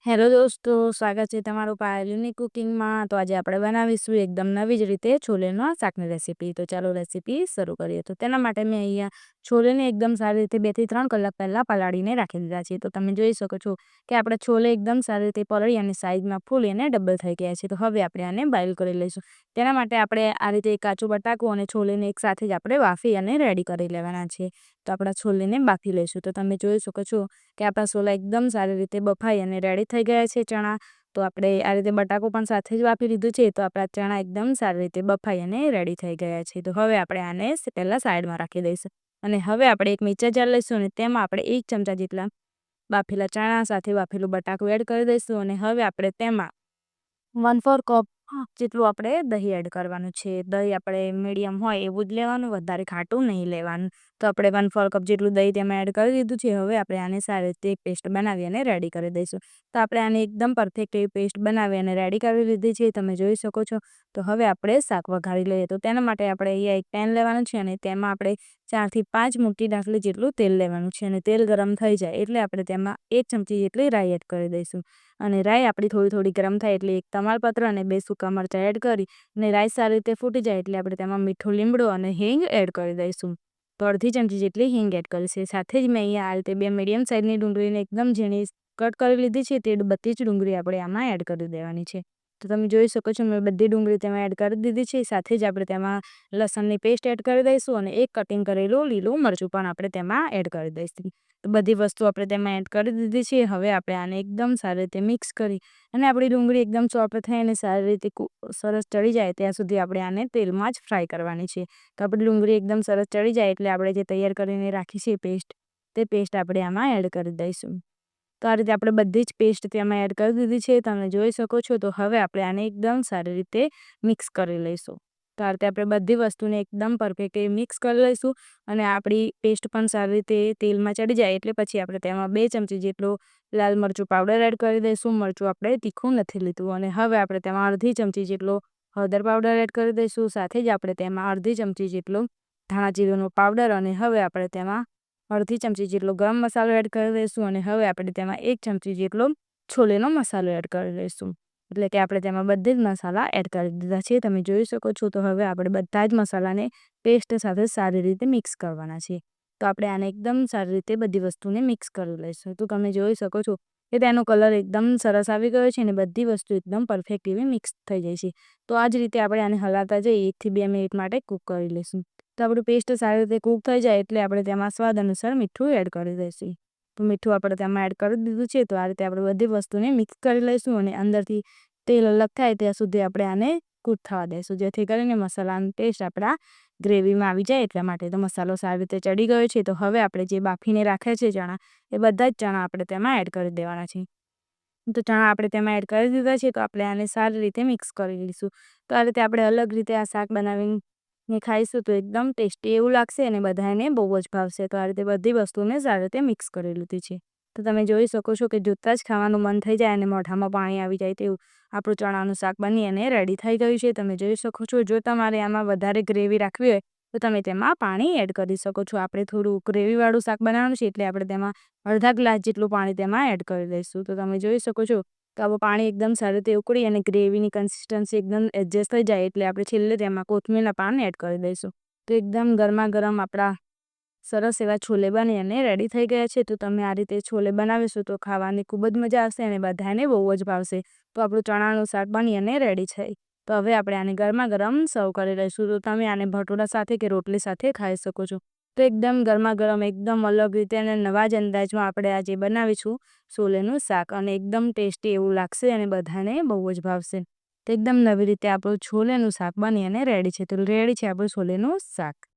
Hello દોસ્તો, સ્વાગત છે તમારું પાયલની કુકિંગમાં। તો આજે આપણે બનાવીશું એકદમ નવી જ રીતે છોલેના શાકની રેસીપી। તો ચાલો રેસીપી શરૂ કરીએ। તો તેના માટે મેં અહીંયા છોલેને એકદમ સારી રીતે 2 થી 3 કલાક પહેલાં પલાળીને રાખી દીધા છે। તો તમે જોઈ શકો છો કે આપણા છોલે એકદમ સારી રીતે પલળી અને સાઈઝમાં ફૂલી અને ડબલ થઈ ગયા છે। તો હવે આપણે આને બોઇલ કરી લઈશું। તેના માટે આપણે આ રીતે કાચું બટાકું અને છોલેને એકસાથે જ આપણે બાફી અને રેડી કરી લેવાના છે। તો આપણા છોલેને બાફી લઈશું। તો તમે જોઈ શકો છો કે આપણા છોલા એકદમ સારી રીતે બફાઈ અને રેડી થઈ ગયા છે ચણા। તો આપણે આ રીતે બટાકું પણ સાથે જ બાફી લીધું છે। તો આપણા ચણા એકદમ સારી રીતે બફાઈ અને રેડી થઈ ગયા છે। તો હવે આપણે આને પહેલાં સાઈડમાં રાખી દઈશું અને હવે આપણે એક મિક્સર જાર લઈશું અને તેમાં આપણે 1 ચમચા જેટલા બાફેલા ચણા સાથે બાફેલું બટાકું એડ કરી દઈશું અને હવે આપણે તેમાં 1/4 કપ જેટલું આપણે દહીં એડ કરવાનું છે। દહીં આપણે મીડિયમ હોય એવું જ લેવાનું, વધારે ખાટું નહીં લેવાનું। તો આપણે 1/4 કપ જેટલું દહીં તેમાં એડ કરી દીધું છે। હવે આપણે આને સારી રીતે એક પેસ્ટ બનાવી અને રેડી કરી દઈશું। તો આપણે આને એકદમ પરફેક્ટ એવી પેસ્ટ બનાવી અને રેડી કરી લીધી છે, તમે જોઈ શકો છો। તો હવે આપણે શાક વઘારી લઈએ। તો તેના માટે આપણે અહીંયા એક પેન લેવાનું છે અને તેમાં આપણે 4 થી 5 મોટી ડાકલી જેટલું તેલ લેવાનું છે અને તેલ ગરમ થઈ જાય એટલે આપણે તેમાં 1 ચમચી જેટલી રાઈ એડ કરી દઈશું અને રાઈ આપણી થોડી ગરમ થાય એટલે એક તમાલપત્ર અને 2 સૂકા મરચાં એડ કરી અને રાઈ સારી રીતે ફૂટી જાય એટલે આપણે તેમાં મીઠું, લીમડો અને હિંગ એડ કરી દઈશું। તો અડધી ચમચી જેટલી હિંગ એડ કરી છે। સાથે જ મેં અહીંયા આ રીતે 2 મીડિયમ સાઇઝની ડુંગળીને એકદમ ઝીણી કટ કરી લીધી છે। તે બધી જ ડુંગળી આપણે આમાં એડ કરી દેવાની છે। તો તમે જોઈ શકો છો મેં બધી ડુંગળી તેમાં એડ કરી દીધી છે। સાથે જ આપણે તેમાં લસણની પેસ્ટ એડ કરી દઈશું અને એક કટિંગ કરેલું લીલું મરચું પણ આપણે તેમાં એડ કરી દઈશું। તો બધી વસ્તુ આપણે તેમાં એડ કરી દીધી છે। હવે આપણે આને એકદમ સારી રીતે મિક્સ કરી અને આપણી ડુંગળી એકદમ સોફ્ટ થઈ અને સારી રીતે સરસ ચડી જાય ત્યાં સુધી આપણે આને તેલમાં જ ફ્રાય કરવાની છે। તો આપણી ડુંગળી એકદમ સરસ ચડી જાય એટલે આપણે જે તૈયાર કરીને રાખી છે પેસ્ટ, તે પેસ્ટ આપણે આમાં એડ કરી દઈશું। તો આ રીતે આપણે બધી જ પેસ્ટ તેમાં એડ કરી દીધી છે, તમે જોઈ શકો છો। તો હવે આપણે આને એકદમ સારી રીતે મિક્સ કરી લઈશું। તો આ રીતે આપણે બધી વસ્તુને એકદમ પરફેક્ટ મિક્સ કરી લઈશું અને આપણી પેસ્ટ પણ સારી રીતે તેલમાં ચડી જાય એટલે પછી આપણે તેમાં 2 ચમચી જેટલો લાલ મરચું પાવડર એડ કરી દઈશું। મરચું આપણે તીખું નથી લીધું અને હવે આપણે તેમાં અડધી ચમચી જેટલો હળદર પાવડર એડ કરી દઈશું। સાથે જ આપણે તેમાં અડધી ચમચી જેટલો ધાણા જીરુંનો પાવડર અને હવે આપણે તેમાં અડધી ચમચી જેટલો ગરમ મસાલો એડ કરી દઈશું અને હવે આપણે તેમાં 1 ચમચી જેટલો છોલેનો મસાલો એડ કરી દઈશું। એટલે કે આપણે તેમાં બધી જ મસાલા એડ કરી દીધા છે, તમે જોઈ શકો છો। તો હવે આપણે બધા જ મસાલાને પેસ્ટ સાથે સારી રીતે મિક્સ કરવાના છે। તો આપણે આને એકદમ સારી રીતે બધી વસ્તુને મિક્સ કરી લઈશું। તો તમે જોઈ શકો છો કે તેનો કલર એકદમ સરસ આવી ગયો છે અને બધી વસ્તુ એકદમ પરફેક્ટ એવી મિક્સ થઈ જાય છે। તો આ જ રીતે આપણે આને હલાવતા જઈએ 1 થી 2 મિનિટ માટે કૂક કરી લઈશું। તો આપણું પેસ્ટ સારી રીતે કૂક થઈ જાય એટલે આપણે તેમાં સ્વાદ અનુસાર મીઠું એડ કરી દઈશું। તો મીઠું આપણે તેમાં એડ કરી દીધું છે। તો આ રીતે આપણે બધી વસ્તુને મિક્સ કરી લઈશું અને અંદરથી તેલ અલગ થાય ત્યાં સુધી આપણે આને કૂક થવા દઈશું, જેથી કરીને મસાલાનો ટેસ્ટ આપણા ગ્રેવીમાં આવી જાય એટલા માટે। તો મસાલો સારી રીતે ચડી ગયો છે। તો હવે આપણે જે બાફીને રાખ્યા છે ચણા, એ બધા જ ચણા આપણે તેમાં એડ કરી દેવાના છે। તો ચણા આપણે તેમાં એડ કરી દીધા છે। તો આપણે આને સારી રીતે મિક્સ કરી લઈશું। તો આ રીતે આપણે અલગ રીતે આ શાક બનાવીને ખાઈશું તો એકદમ ટેસ્ટી એવું લાગશે અને બધાને બહુ જ ભાવશે। તો આ રીતે બધી વસ્તુને સારી રીતે મિક્સ કરી લીધી છે। તો તમે જોઈ શકો છો કે જોતાં જ ખાવાનું મન થઈ જાય અને મોઢામાં પાણી આવી જાય તેવું આપણું ચણાનું શાક બની અને રેડી થઈ ગયું છે, તમે જોઈ શકો છો। જો તમારે આમાં વધારે ગ્રેવી રાખવી હોય તો તમે તેમાં પાણી એડ કરી શકો છો। આપણે થોડું ગ્રેવીવાળું શાક બનાવવાનું છે એટલે આપણે તેમાં અડધા ગ્લાસ જેટલું પાણી તેમાં એડ કરી દઈશું। તો તમે જોઈ શકો છો કે આપણું પાણી એકદમ સારી રીતે ઉકળી અને ગ્રેવીની કન્સિસ્ટન્સી એકદમ એડજસ્ટ થઈ જાય એટલે આપણે છેલ્લે તેમાં કોથમીરના પાન એડ કરી દઈશું। તો એકદમ ગરમા ગરમ આપણા સરસ એવા છોલે બની અને રેડી થઈ ગયા છે। તો તમે આ રીતે છોલે બનાવીશું તો ખાવાની ખૂબ જ મજા આવશે અને બધાને બહુ જ ભાવશે। તો આપણું ચણાનું શાક બની અને રેડી છે। તો હવે આપણે આને ગરમા ગરમ સર્વ કરી લઈશું। તો તમે આને ભટૂરા સાથે કે રોટલી સાથે ખાઈ શકો છો। તો એકદમ ગરમા ગરમ એકદમ અલગ રીતે અને નવા જ અંદાજમાં આપણે આજે બનાવીશું છોલેનું શાક અને એકદમ ટેસ્ટી એવું લાગશે અને બધાને બહુ જ ભાવશે। તો એકદમ નવી રીતે આપણું છોલેનું શાક બની અને રેડી છે। તો રેડી છે આપણું છોલેનું શાક।